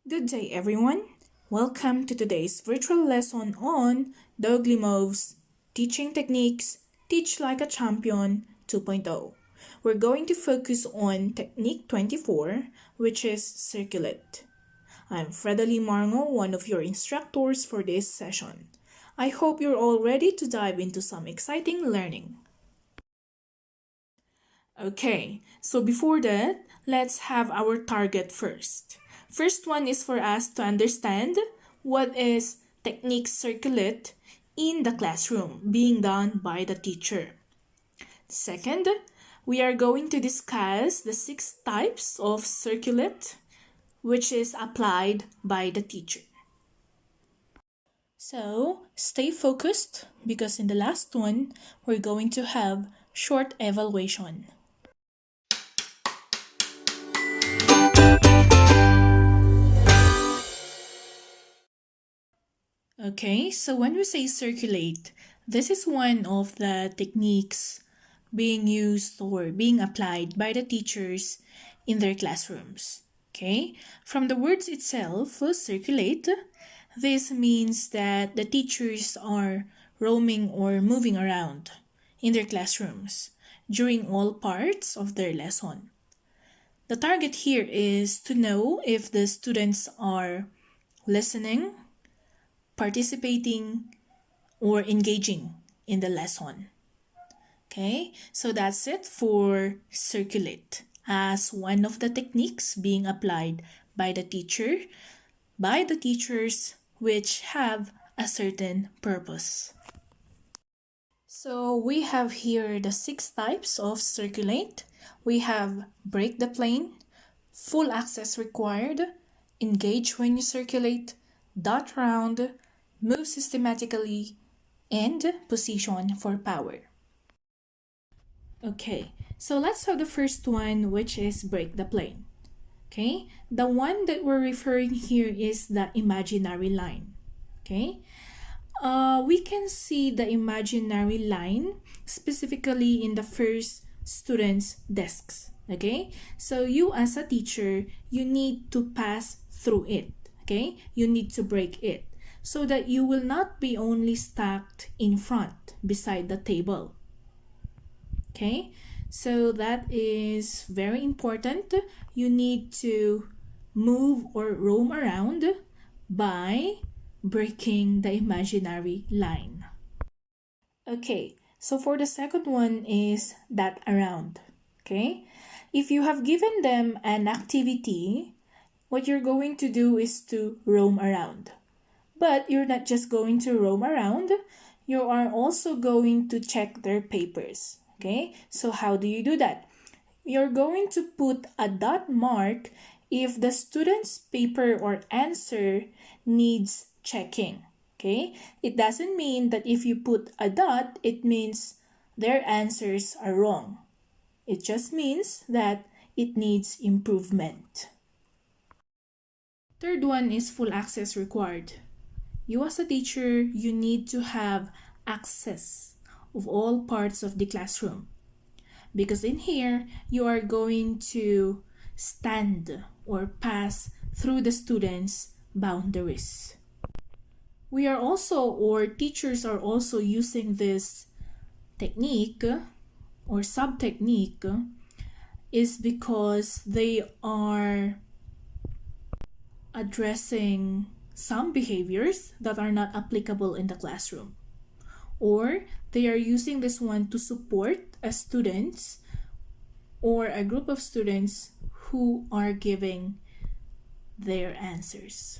Good day, everyone. Welcome to today's virtual lesson on Doug Limov's Teaching Techniques Teach Like a Champion 2.0. We're going to focus on Technique 24, which is Circulate. I'm Fredalie Marngo, one of your instructors for this session. I hope you're all ready to dive into some exciting learning. Okay, so before that, let's have our target first. First one is for us to understand what is technique circulate in the classroom being done by the teacher. Second, we are going to discuss the 6 types of circulate which is applied by the teacher. So, stay focused because in the last one, we're going to have short evaluation. Okay, so when we say circulate, this is one of the techniques being used or being applied by the teachers in their classrooms. Okay, from the words itself, circulate, this means that the teachers are roaming or moving around in their classrooms during all parts of their lesson. The target here is to know if the students are listening, participating, or engaging in the lesson. Okay, so that's it for circulate as one of the techniques being applied by the teacher, by the teachers which have a certain purpose. So we have here the 6 types of circulate. We have break the plane, full access required, engage when you circulate, dot round, move systematically, and position for power. Okay, so let's have the first one, which is break the plane. Okay, the one that we're referring here is the imaginary line. Okay, we can see the imaginary line specifically in the first student's desks. Okay, so you as a teacher, you need to pass through it. Okay, you need to break it so that you will not be only stacked in front beside the table. Okay, so that is very important. You need to move or roam around by breaking the imaginary line. Okay, so for the second one is that around. Okay, if you have given them an activity, what you're going to do is to roam around. But you're not just going to roam around, you are also going to check their papers. Okay, so how do you do that? You're going to put a dot mark if the student's paper or answer needs checking. Okay, it doesn't mean that if you put a dot, it means their answers are wrong. It just means that it needs improvement. Third one is full access required. You as a teacher, you need to have access of all parts of the classroom. Because in here, you are going to stand or pass through the students' boundaries. We are also, or teachers are also using this technique or sub-technique is because they are addressing some behaviors that are not applicable in the classroom, or they are using this one to support a student or a group of students who are giving their answers.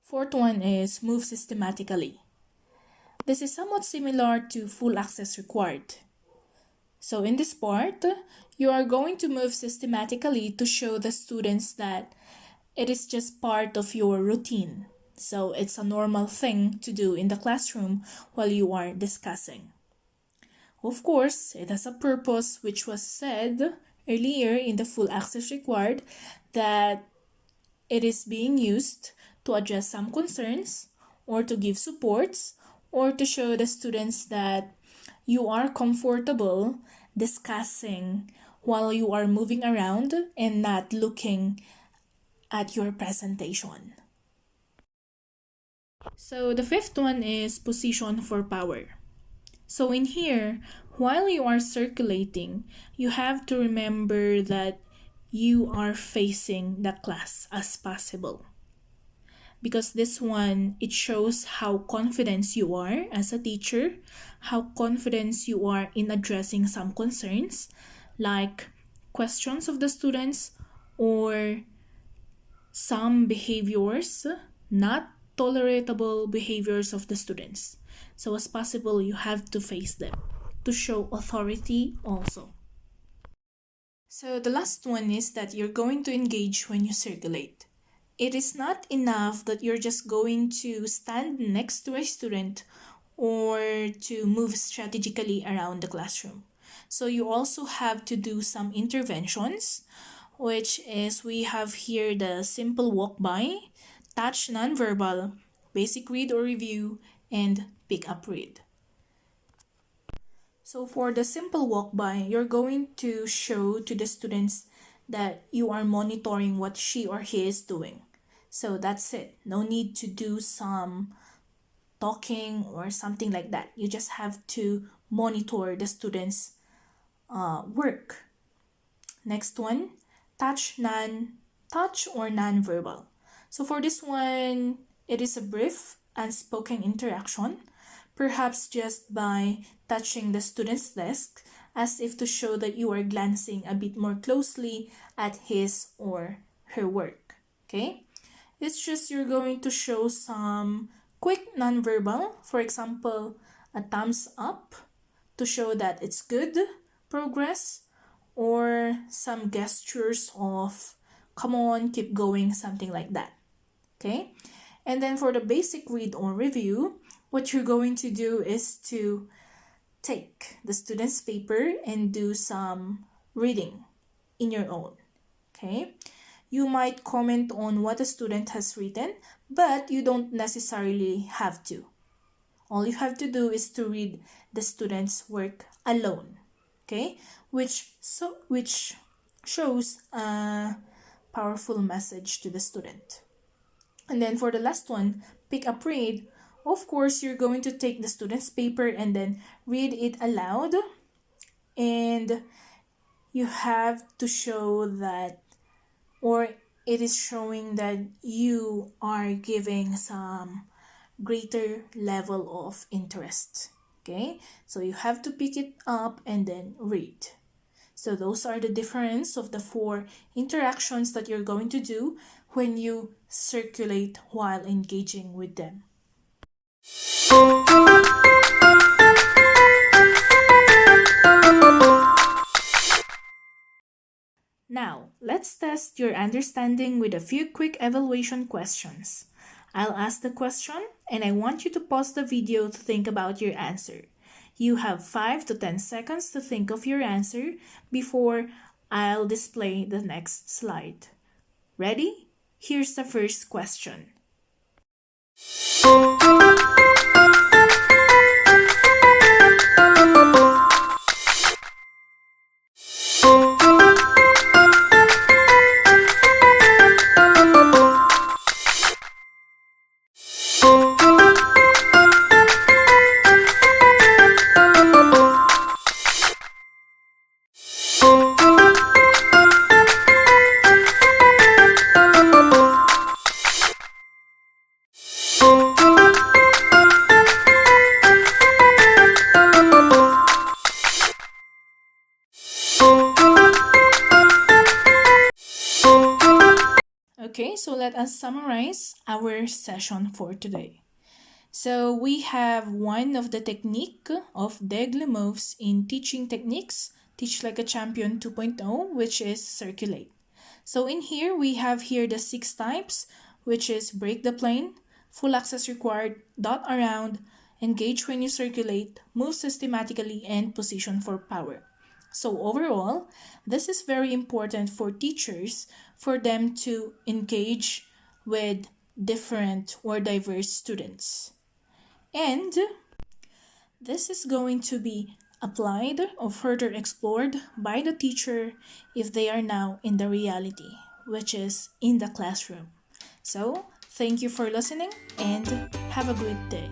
Fourth one is move systematically. This is somewhat similar to full access required. So in this part, you are going to move systematically to show the students that it is just part of your routine. So it's a normal thing to do in the classroom while you are discussing. Of course, it has a purpose which was said earlier in the full access required, that it is being used to address some concerns or to give supports or to show the students that you are comfortable discussing while you are moving around and not looking at your presentation. So the fifth one is position for power. So in here, while you are circulating, you have to remember that you are facing the class as possible. Because this one, it shows how confident you are as a teacher, how confident you are in addressing some concerns, like questions of the students or some behaviors, not tolerable behaviors of the students. So as possible, you have to face them to show authority also. So the last one is that you're going to engage when you circulate. It is not enough that you're just going to stand next to a student or to move strategically around the classroom. So you also have to do some interventions, which is we have here the simple walk by, touch nonverbal, basic read or review, and pick up read. So for the simple walk by, you're going to show to the students that you are monitoring what she or he is doing. So that's it. No need to do some talking or something like that. You just have to monitor the students' work. Next one, touch or non-verbal. So for this one, it is a brief unspoken interaction, perhaps just by touching the student's desk as if to show that you are glancing a bit more closely at his or her work. Okay? It's just you're going to show some quick nonverbal, for example, a thumbs up to show that it's good progress, or some gestures of come on, keep going, something like that. Okay? And then for the basic read or review, what you're going to do is to take the student's paper and do some reading in your own. Okay? You might comment on what a student has written, but you don't necessarily have to. All you have to do is to read the student's work alone. Okay? Which shows a powerful message to the student. And then for the last one, pick up read, of course, you're going to take the student's paper and then read it aloud. And you have to show that, or it is showing that you are giving some greater level of interest. Okay, so you have to pick it up and then read. So those are the difference of the 4 interactions that you're going to do when you circulate while engaging with them. Now, let's test your understanding with a few quick evaluation questions. I'll ask the question and I want you to pause the video to think about your answer. You have 5 to 10 seconds to think of your answer before I'll display the next slide. Ready? Here's the first question. Okay, so let us summarize our session for today. So we have one of the technique of Daigle moves in teaching techniques, Teach Like a Champion 2.0, which is Circulate. So in here, we have here the 6 types, which is break the plane, full access required, dot around, engage when you circulate, move systematically, and position for power. So overall, this is very important for teachers for them to engage with different or diverse students. And this is going to be applied or further explored by the teacher if they are now in the reality which is in the classroom. So, thank you for listening and have a good day.